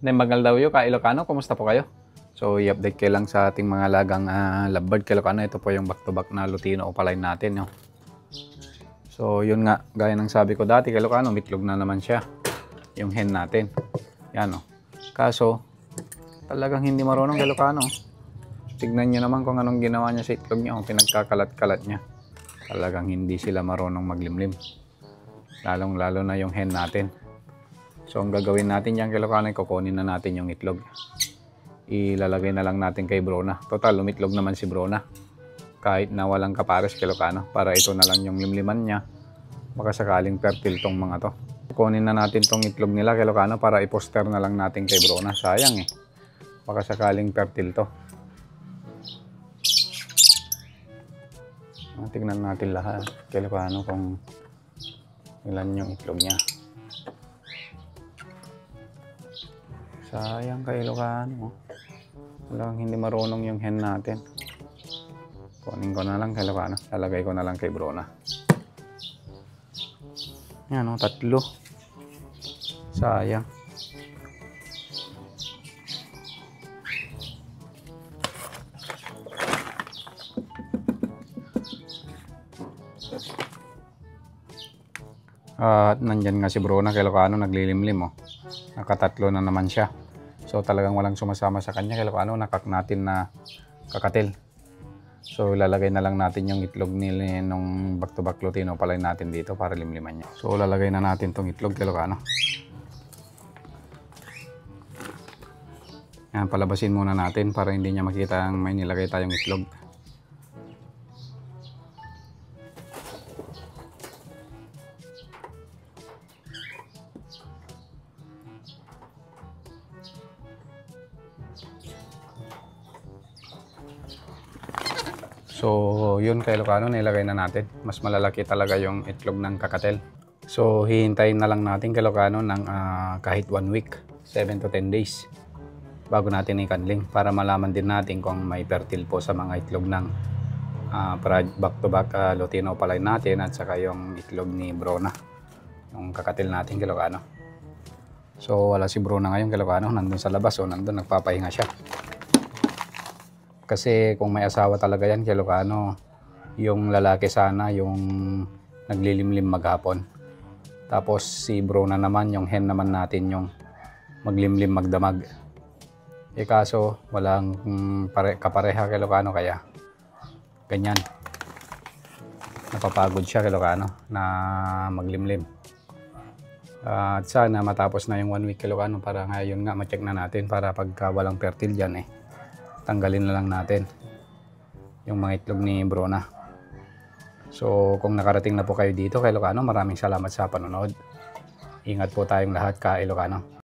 Nemagal daw yun, ka Ilocano, kumusta po kayo? So, i-update kayo lang sa ating mga lagang lovebird ka Ilocano. Ito po yung back-to-back na Lutino Opaline natin. No? So, yun nga, gaya ng sabi ko dati ka Ilocano, mitlog na naman siya. Yung hen natin. Yan o. Kaso, talagang hindi marunong ka Ilocano. Tignan nyo naman kung anong ginawa niya sa itlog niya o pinagkakalat-kalat niya. Talagang hindi sila marunong maglimlim. Lalong-lalo na yung hen natin. So, ang gagawin natin yan, Ilocano, kukunin na natin yung itlog. Ilalagay na lang natin kay Brona. Total, umitlog naman si Brona. Kahit na walang kapares, Ilocano, para ito na lang yung limliman niya. Baka sakaling fertile tong mga to. Kukunin na natin tong itlog nila, Ilocano, para iposter na lang natin kay Brona. Sayang eh. Baka sakaling fertile to. Tignan natin lahat, Ilocano, kung ilan yung itlog niya. Sayang kay Ilocano. Talagang hindi marunong yung hen natin. Kunin ko na lang kay Ilocano. Lalagay ko na lang kay Brona. Yan o, 3. Sayang. At nandyan nga si Brona kay Ilocano, naglilimlim oh. Nakatatlo na naman siya. So talagang walang sumasama sa kanya kay Ilocano, nakak natin na kakatil. So lalagay na lang natin yung itlog nila nung back-to-back Lutino Opaline natin dito para limliman niya. So lalagay na natin tong itlog kay Ilocano. Yan, palabasin muna natin para hindi niya makita ang may nilagay tayong itlog. So, yun kay Ilocano, nilagay na natin. Mas malalaki talaga yung itlog ng kakatel. So, hihintayin na lang natin kay Ilocano ng kahit 1 week, 7 to 10 days, bago natin i-candling para malaman din natin kung may fertile po sa mga itlog ng back-to-back Lutino Opaline natin at saka yung itlog ni Brona, yung kakatel natin kay Ilocano. So, wala si Brona ngayon kay Ilocano, nandun sa labas o nandun nagpapahinga siya. Kasi kung may asawa talaga yan kay Ilocano, yung lalaki sana yung naglilimlim maghapon. Tapos si Brona naman, yung hen naman natin yung maglimlim magdamag. Eh kaso walang kapareha kay Ilocano kaya ganyan. Napapagod siya kay Ilocano na maglimlim. At sana matapos na yung 1 week kay Ilocano para ngayon nga ma-check na natin para pagka walang fertile dyan tanggalin na lang natin yung mga itlog ni Brona. So kung nakarating na po kayo dito kay Ilocano, maraming salamat sa panonood. Ingat po tayong lahat ka Ilocano.